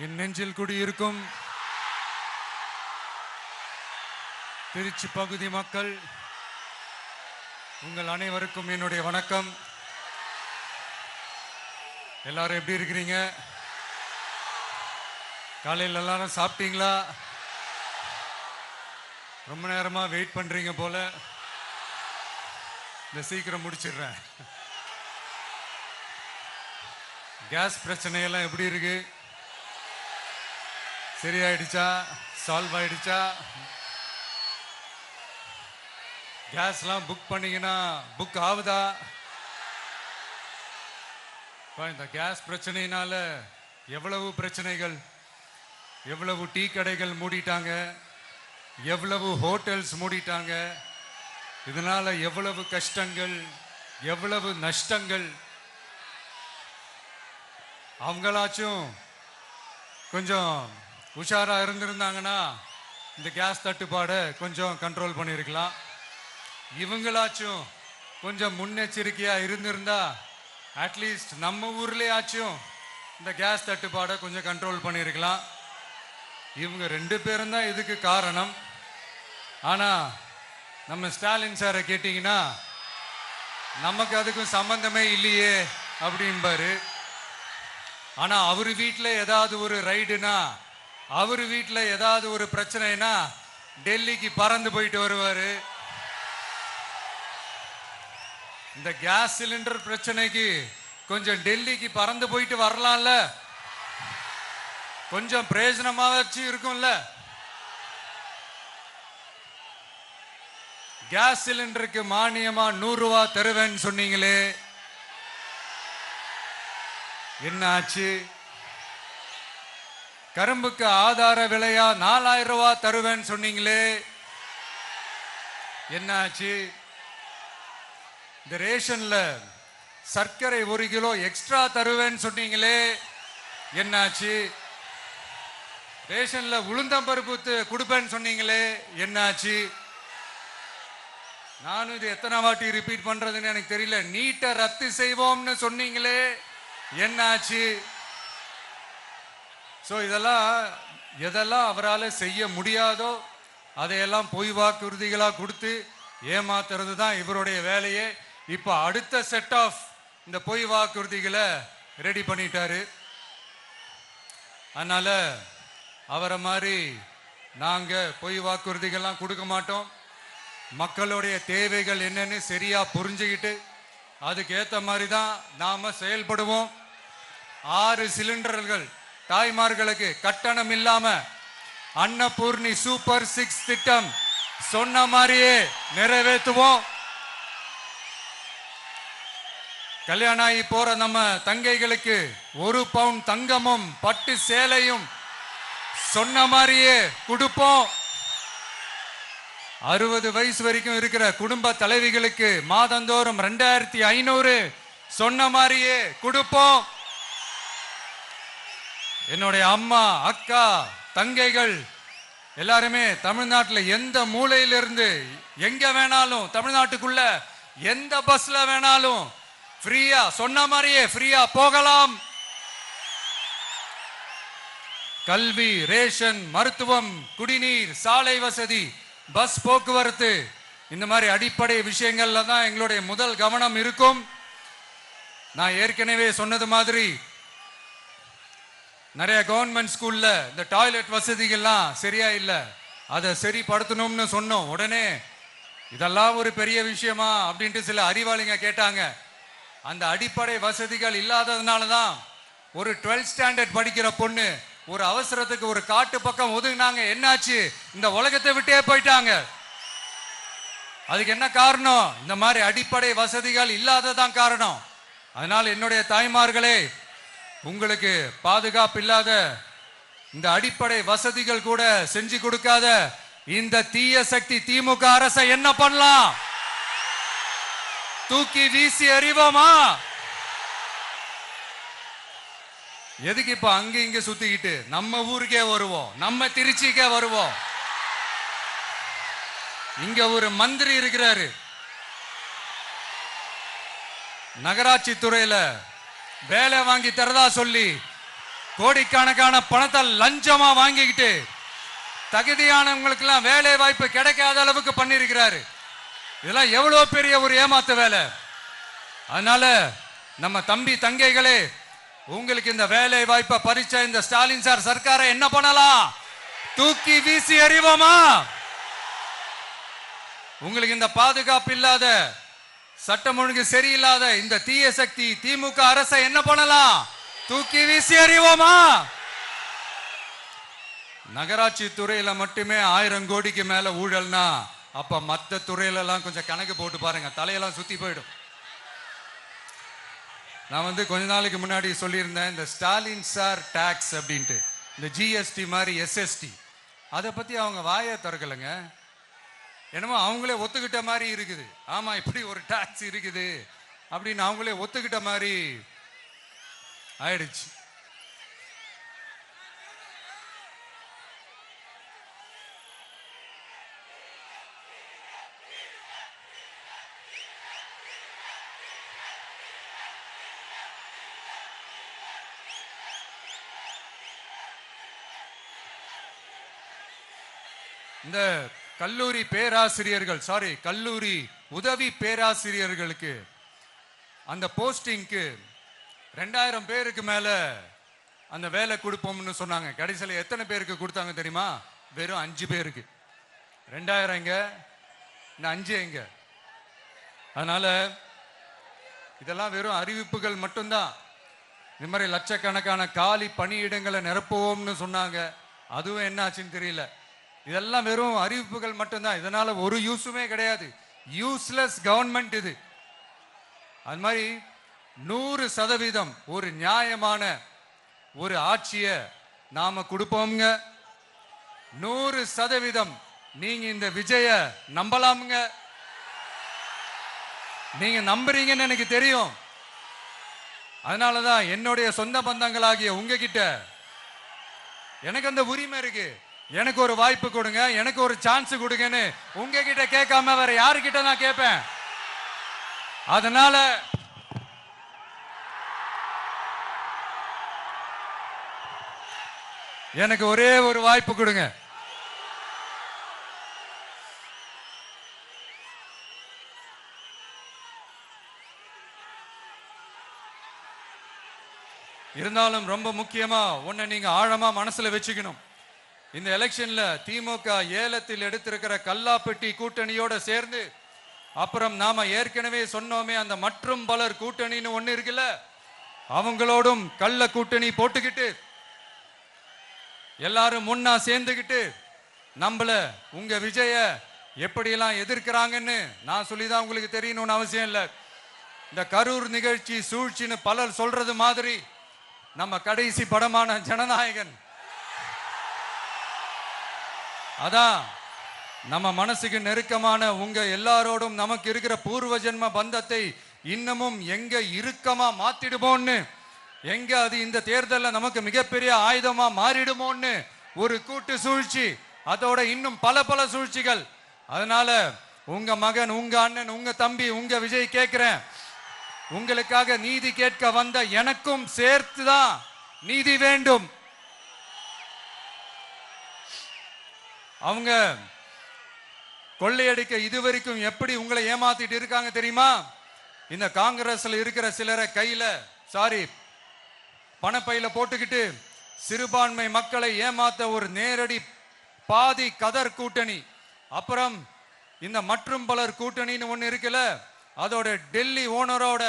என் நெஞ்சில் குடியிருக்கும் திருச்சி பகுதி மக்கள் உங்கள் அனைவருக்கும் என்னுடைய வணக்கம். எல்லாரும் எப்படி இருக்கிறீங்க? காலையில் எல்லாரும் சாப்பிட்டீங்களா? ரொம்ப நேரமா வெயிட் பண்றீங்க போல. இந்த சீக்கிரம் முடிச்சிடுறேன். கேஸ் பிரச்சனையெல்லாம் எப்படி இருக்கு? சரியாயிடுச்சா? சால்வ் ஆயிடுச்சா? கேஸ்லாம் புக் பண்ணீங்கன்னா புக் ஆகுதா? இந்த கேஸ் பிரச்சனையினால எவ்வளவு பிரச்சனைகள், எவ்வளவு டீ கடைகள் மூடிட்டாங்க, எவ்வளவு ஹோட்டல்ஸ் மூடிட்டாங்க, இதனால எவ்வளவு கஷ்டங்கள், எவ்வளவு நஷ்டங்கள். அவங்களாச்சும் கொஞ்சம் உஷாரா இருந்திருந்தாங்கன்னா இந்த கேஸ் தட்டுப்பாடை கொஞ்சம் கண்ட்ரோல் பண்ணியிருக்கலாம். இவங்களாச்சும் கொஞ்சம் முன்னெச்சரிக்கையா இருந்திருந்தா அட்லீஸ்ட் நம்ம ஊர்லயாச்சும் இந்த கேஸ் தட்டுப்பாடை கொஞ்சம் கண்ட்ரோல் பண்ணியிருக்கலாம். இவங்க 2 பேரும் தான் இதுக்கு காரணம். ஆனா நம்ம ஸ்டாலின் சாரை கேட்டீங்கன்னா நமக்கு அதுக்கும் சம்பந்தமே இல்லையே அப்படின்பாரு. ஆனா அவரு வீட்டில் ஏதாவது ஒரு ரைடுனா, அவரு வீட்டில் ஏதாவது ஒரு பிரச்சனைனா டெல்லிக்கு பறந்து போயிட்டு வருவாரு. இந்த கேஸ் சிலிண்டர் பிரச்சனைக்கு கொஞ்சம் டெல்லிக்கு பறந்து போயிட்டு வரலாம்ல, கொஞ்சம் பிரயோஜனமா வச்சு இருக்கும்ல. கேஸ் சிலிண்டருக்கு மானியமா 100 ரூபாய் தருவேன்னு சொன்னீங்களே, என்ன ஆச்சு? கரும்புக்கு ஆதார விலையா 4000 ரூபாய் தருவேன்னு சொன்னீங்களே, என்ன ஆச்சு? இந்த ரேஷன்ல சர்க்கரை 1 கிலோ எக்ஸ்ட்ரா தருவேன்னு சொன்னீங்களே, என்னாச்சு? ரேஷன்ல உளுந்தம்பருப்பு கொடுப்பேன்னு சொன்னீங்களே, என்னாச்சு? நானும் இது எத்தனை வாட்டி ரிப்பீட் பண்றதுன்னு எனக்கு தெரியல. நீட்டை ரத்து செய்வோம்னு சொன்னீங்களே, என்னாச்சு? சோ எதெல்லாம் அவரால் செய்ய முடியாதோ அதையெல்லாம் பொய் வாக்குறுதிகளா கொடுத்து ஏமாத்துறது தான் இவருடைய வேலையே. இப்ப அடுத்த செட் ஆஃப் இந்த பொய் வாக்குறுதிகளை ரெடி பண்ணிட்டாரு. அதனால அவரை மாதிரி நாங்க பொய் வாக்குறுதிகள்லாம் கொடுக்க மாட்டோம். மக்களுடைய தேவைகள் என்னன்னு சரியா புரிஞ்சுக்கிட்டு அதுக்கு ஏத்த மாதிரி தான் நாம செயல்படுவோம். 6 சிலிண்டர்கள் தாய்மார்களுக்கு கட்டணம் இல்லாம அன்னபூர்ணி சூப்பர் 6 திட்டம் சொன்ன மாதிரியே நிறைவேற்றுவோம். கல்யாணம் ஆகி போற நம்ம தங்கைகளுக்கு 1 பவுன் தங்கமும் பட்டு சேலையும் சொன்ன மாதிரியே கொடுப்போம். 60 வயசு வரைக்கும் இருக்கிற குடும்ப தலைவிகளுக்கு மாதந்தோறும் 2500 சொன்ன மாதிரியே கொடுப்போம். என்னுடைய அம்மா, அக்கா, தங்கைகள் எல்லாருமே தமிழ்நாட்டில் எந்த மூலையிலிருந்து எங்க வேணாலும், தமிழ்நாட்டுக்குள்ள எந்த பஸ்ல வேணாலும் ஃப்ரீயா சொன்ன மாதிரியே ஃப்ரீயா போகலாம். கல்வி, ரேஷன், மருத்துவம், குடிநீர், சாலை வசதி, பஸ் போக்குவரத்து, இந்த மாதிரி அடிப்படை விஷயங்கள்ல தான் எங்களுடைய முதல் கவனம் இருக்கும். நான் ஏற்கனவே சொன்னது மாதிரி நிறைய கவர்மெண்ட் ஸ்கூல்ல இந்த டாய்லெட் வசதிகள்லாம் சரியா இல்லை, அதை சரிப்படுத்தணும்னு சொன்னோம். உடனே இதெல்லாம் ஒரு பெரிய விஷயமா அப்படின்ட்டு சில அறிவாளிங்க கேட்டாங்க. அந்த அடிப்படை வசதிகள் இல்லாததுனால தான் ஒரு 12th ஸ்டாண்டர்ட் படிக்கிற பொண்ணு ஒரு அவசரத்துக்கு ஒரு காட்டு பக்கம் ஒதுங்கினாங்க. என்னாச்சு? இந்த உலகத்தை விட்டே போயிட்டாங்க. அதுக்கு என்ன காரணம்? இந்த மாதிரி அடிப்படை வசதிகள் இல்லாததான் காரணம். அதனால் என்னுடைய தாய்மார்களே, உங்களுக்கு பாதுகாப்பு இல்லாத இந்த அடிப்படை வசதிகள் கூட செஞ்சு கொடுக்காத இந்த தீய சக்தி திமுக அரசை என்ன பண்ணலாம்? தூக்கி வீசி எறிவோமா? எதுக்கு இப்ப அங்க இங்க சுத்திக்கிட்டு நம்ம ஊருக்கே வருவோம், நம்ம திருச்சிக்கே வருவோம். இங்க ஒரு மந்திரி இருக்கிறாரு, நகராட்சி துறையில வேலை வாங்கி தரதா சொல்லி கோடிக்கணக்கான பணத்தை லஞ்சமா வாங்கிக்கிட்டு தகுதியானவங்களுக்கு எல்லாம் வேலை வாய்ப்பு கிடைக்காத அளவுக்கு பண்ணிருக்கிறாரு. இதெல்லாம் எவ்வளவு பெரிய ஒரு ஏமாத்து வேலை. அதனால நம்ம தம்பி தங்கைகளே, உங்களுக்கு இந்த வேலை வாய்ப்பை பறிச்ச இந்த ஸ்டாலின் சார் சர்க்காரை என்ன பண்ணலாம்? தூக்கி வீசி எறிவோமா? உங்களுக்கு இந்த பாதுகாப்பு இல்லாத, சட்டம் ஒழுங்கு சரியில்லாத இந்த தீய சக்தி திமுக அரசை என்ன பண்ணலாம்? தூக்கி வீசி எறிவோமா? நகராட்சி துறையில மட்டுமே 1000 கோடிக்கு மேல ஊழல்னா அப்ப மத்த துறையில எல்லாம் கொஞ்சம் கணக்கு போட்டு பாருங்க, தலையெல்லாம் சுத்தி போயிடும். நான் கொஞ்ச நாளைக்கு முன்னாடி சொல்லியிருந்தேன், இந்த ஸ்டாலின் சார் டாக்ஸ் அப்படின்ட்டு, இந்த ஜிஎஸ்டி மாதிரி எஸ்எஸ்டி, அதை பத்தி அவங்க வாயை திறக்கலைங்க. என்னமோ அவங்களே ஒத்துக்கிட்ட மாதிரி இருக்குது. ஆமா, இப்படி ஒரு டாக்ஸ் இருக்குது அப்படின்னு அவங்களே ஒத்துக்கிட்ட மாதிரி ஆயிடுச்சு. இந்த கல்லூரி பேராசிரியர்கள், கல்லூரி உதவி பேராசிரியர்களுக்கு அந்த போஸ்டிங்க்கு 2000 பேருக்கு மேல அந்த வேலை கொடுப்போம்னு சொன்னாங்க. கடைசியில் எத்தனை பேருக்கு கொடுத்தாங்க தெரியுமா? வெறும் 5 பேருக்கு. 2000 எங்க, இந்த 5 எங்க? அதனால இதெல்லாம் வெறும் அறிவிப்புகள் மட்டும்தான். இந்த மாதிரி லட்சக்கணக்கான காலி பணியிடங்களை நிரப்புவோம்னு சொன்னாங்க. அதுவும் என்ன ஆச்சுன்னு தெரியல. இதெல்லாம் வெறும் அறிவிப்புகள் மட்டும்தான். இதனால ஒரு யூஸுமே கிடையாது. யூஸ்லெஸ் கவர்மெண்ட் இது. அது மாதிரி 100% ஒரு நியாயமான ஒரு ஆட்சியை நாம கொடுப்போம்ங்க. 100% நீங்க இந்த விஜய நம்பலாமுங்க. நீங்க நம்புறீங்கன்னு எனக்கு தெரியும். அதனாலதான் என்னுடைய சொந்த பந்தங்களாகிய உங்ககிட்ட எனக்கு அந்த உரிமை இருக்கு. எனக்கு ஒரு வாய்ப்பு கொடுங்க, எனக்கு ஒரு சான்ஸ் கொடுங்கன்னு உங்ககிட்ட கேட்காம வேற யாருக்கிட்ட நான் கேட்பேன்? அதனால எனக்கு ஒரே ஒரு வாய்ப்பு கொடுங்க. இருந்தாலும் ரொம்ப முக்கியமா ஒன்ன நீங்க ஆழமா மனசுல வச்சுக்கணும். இந்த எலெக்ஷன்ல திமுக ஏலத்தில் எடுத்திருக்கிற கல்லாப்பெட்டி கூட்டணியோட சேர்ந்து, அப்புறம் நாம ஏற்கனவே சொன்னோமே அந்த மற்றும் பலர் கூட்டணின்னு ஒண்ணு இருக்குல்ல, அவங்களோடும் கள்ள கூட்டணி போட்டுக்கிட்டு எல்லாரும் முன்னா சேர்ந்துக்கிட்டு நம்மள உங்க விஜய எப்படியெல்லாம் எதிர்க்கிறாங்கன்னு நான் சொல்லிதான் உங்களுக்கு தெரியணும்னு அவசியம் இல்லை. இந்த கரூர் நிகழ்ச்சி சூழ்ச்சின்னு பலர் சொல்றது மாதிரி நம்ம கடைசி படமான ஜனநாயகன், அதான் நம்ம மனசுக்கு நெருக்கமான உங்க எல்லாரோடும் நமக்கு இருக்கிற பூர்வ ஜென்ம பந்தத்தை இன்னமும் எங்க இறுக்கமா மாத்திடுமோன்னு, எங்க அது இந்த தேர்தலில் நமக்கு மிகப்பெரிய ஆயுதமா மாறிடுமோன்னு ஒரு கூட்டு சூழ்ச்சி, அதோட இன்னும் பல பல சூழ்ச்சிகள். அதனால உங்க மகன், உங்க அண்ணன், உங்க தம்பி, உங்க விஜய் கேட்கிறேன், உங்களுக்காக நீதி கேட்க வந்த எனக்கும் சேர்த்துதான் நீதி வேண்டும். அவங்க கொள்ளையடிக்க இதுவரைக்கும் எப்படி உங்களை ஏமாத்திட்டு இருக்காங்க தெரியுமா? இந்த காங்கிரஸ்ல இருக்கிற சிலரை கையில பணப்பையில போட்டுக்கிட்டு சிறுபான்மை மக்களை ஏமாத்த ஒரு நேரடி பாதி கதர் கூட்டணி, அப்புறம் இந்த மற்றும் பலர் கூட்டணின்னு ஒண்ணு இருக்குல்ல, அதோட டெல்லி ஓனரோட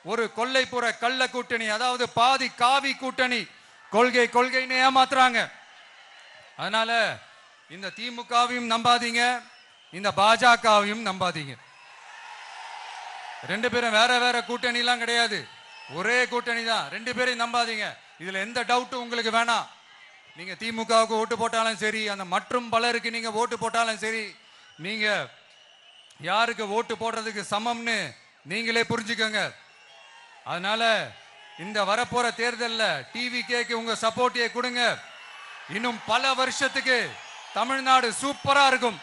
ஒரு கொள்ளைப்புற கள்ள கூட்டணி, அதாவது பாதி காவி கூட்டணி. கொள்கைன்னு ஏமாத்துறாங்க. அதனால இந்த திமுகவையும் நம்பாதீங்க, இந்த பாஜகவையும் நம்பாதீங்க. 2 பேரும் வேற வேற கூட்டணி எல்லாம் கிடையாது, ஒரே கூட்டணி தான். 2 பேரையும் நம்பாதீங்க. இதுல எந்த டவுட்டும் உங்களுக்கு வேணாம். நீங்க திமுகவுக்கு ஓட்டு போட்டாலும் சரி, அந்த மற்றும் பலருக்கு நீங்க ஓட்டு போட்டாலும் சரி, நீங்க யாருக்கு ஓட்டு போடுறதுக்கு சமம்னு நீங்களே புரிஞ்சுக்கோங்க. அதனால இந்த வரப்போற தேர்தலில் டிவிகேக்கு உங்க சப்போர்ட்டை கொடுங்க. இன்னும் பல வருஷத்துக்கு தமிழ்நாடு சூப்பரா இருக்கும்.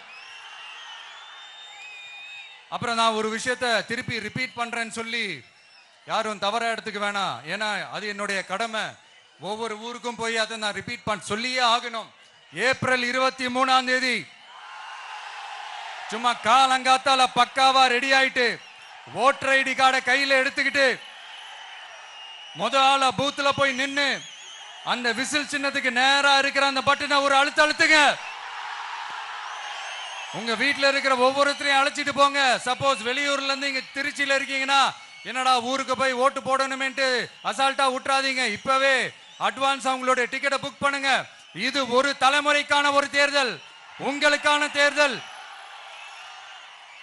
அப்புறம் நான் ஒரு விஷயத்தை திருப்பி ரிப்பீட் பண்றேன்னு சொல்லி யாரும் தவறா எடுத்துக்க வேணாம். ஏன்னா அது என்னுடைய கடமை. ஒவ்வொரு ஊருக்கும் போய் அதை நான் ரிப்பீட் பண்ண சொல்லியே ஆகணும். ஏப்ரல் 23ஆம் தேதி சும்மா காலங்காத்தால பக்காவா ரெடி ஆயிட்டு ஓட்டர் ஐடி கார்டை கையில எடுத்துக்கிட்டு முதல்ல பூத்துல போய் நின்னு அந்த விசில் சின்னத்துக்கு நேரா இருக்கிற அந்த பட்டனை ஒரு அழுத்துங்க. உங்க வீட்டுல இருக்கிற ஒவ்வொருத்தரையும் அழைச்சிட்டு போங்க. சப்போஸ் வெளியூர்ல இருந்து இங்க திருச்சியில இருக்கீங்கன்னா என்னடா ஊருக்கு போய் ஓட்டு போடணுமேன்ட்டு அசால்ட்டா விட்டுறாதீங்க. இப்பவே அட்வான்ஸ் அவங்களுடைய டிக்கெட்டை புக் பண்ணுங்க. இது ஒரு தலைமுறைக்கான ஒரு தேர்தல், உங்களுக்கான தேர்தல்.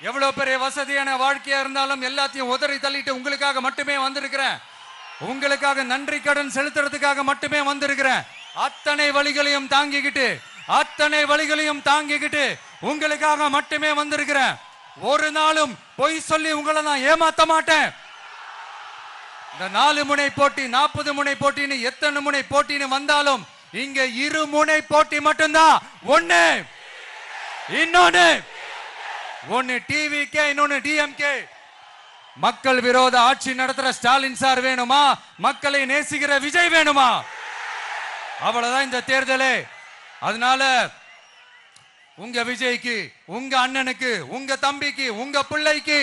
எவ்வளவு பெரிய வசதியான வாழ்க்கையா இருந்தாலும் எல்லாத்தையும் உதறி தள்ளிட்டு உங்களுக்காக மட்டுமே வந்திருக்கிறேன். உங்களுக்காக நன்றி கடன் செலுத்துறதுக்காக மட்டுமே வந்திருக்கிறேன். அத்தனை வழிகளையும் தாங்கிக்கிட்டு உங்களுக்காக மட்டுமே வந்திருக்கிறேன். ஒரு நாளும் பொய் சொல்லி உங்களை நான் ஏமாத்த மாட்டேன். இந்த 4 முனை போட்டி 40 முனை போட்டின்னு எத்தனை முனை போட்டின்னு வந்தாலும் இங்க 2 முனை போட்டி மட்டும்தான். ஒன்னு டிவிகே, இன்னொன்னு டிஎம்கே. மக்கள் விரோத ஆட்சி நடத்துற ஸ்டாலின் சார் வேணுமா, மக்களை நேசிக்கிற விஜய் வேணுமா? அவ்வளவுதான் இந்த தேர்தலே. அதனால உங்க விஜய்க்கு, உங்க அண்ணனுக்கு, உங்க தம்பிக்கு, உங்க பிள்ளைக்கு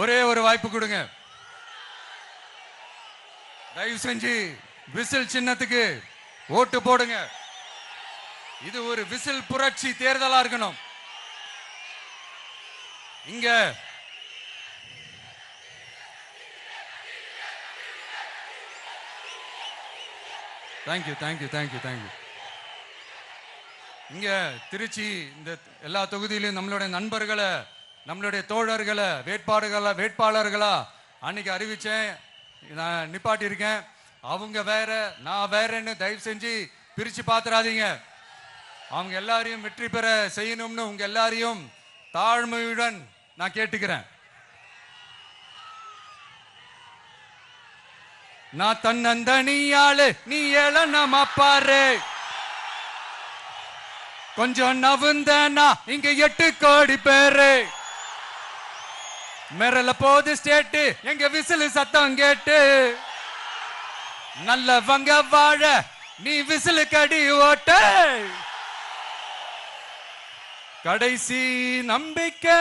ஒரே ஒரு வாய்ப்பு கொடுங்க. தயவு செஞ்சு விசில் சின்னத்துக்கு ஓட்டு போடுங்க. இது ஒரு விசில் புரட்சி தேர்தலா இருக்கணும். இங்க தேங்க்யூ. இங்க திருச்சி இந்த எல்லா தொகுதியிலும் நம்மளுடைய நண்பர்களை, நம்மளுடைய தோழர்களை வேட்பாளர்களா அன்னைக்கு அறிவிச்சேன், நான் நிப்பாட்டி இருக்கேன். அவங்க வேற, நான் வேறன்னு தயவு செஞ்சு பிரிச்சு பாத்துறாதீங்க. அவங்க எல்லாரையும் வெற்றி பெற செய்யணும்னு உங்க எல்லாரையும் தாழ்மையுடன் நான் கேட்டுக்கிறேன். நான் தன்னந்தனியாளு, நீ ஏளனமா பாரு. கொஞ்சம் நவுந்தனா இங்க 8 கோடி பேரு. மிரல போது ஸ்டேட்டு எங்க விசில் சத்தம் கேட்டு. நல்லவங்க வாழ நீ விசிலு கடி ஓட்ட. கடைசி நம்பிக்கை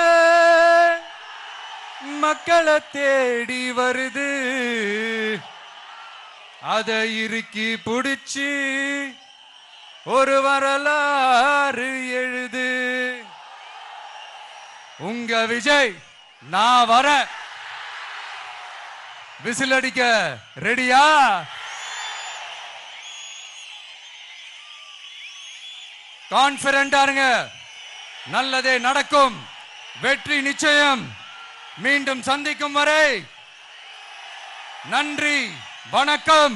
மக்களை தேடி வருது. அதை இறுக்கி புடிச்சு ஒரு வரலாறு எழுது. உங்க விஜய் நான் வர. விசில் அடிக்க ரெடியா? கான்பிடென்டா இருங்க. நல்லதே நடக்கும். வெற்றி நிச்சயம். மீண்டும் சந்திக்கும் வரை நன்றி, வணக்கம்.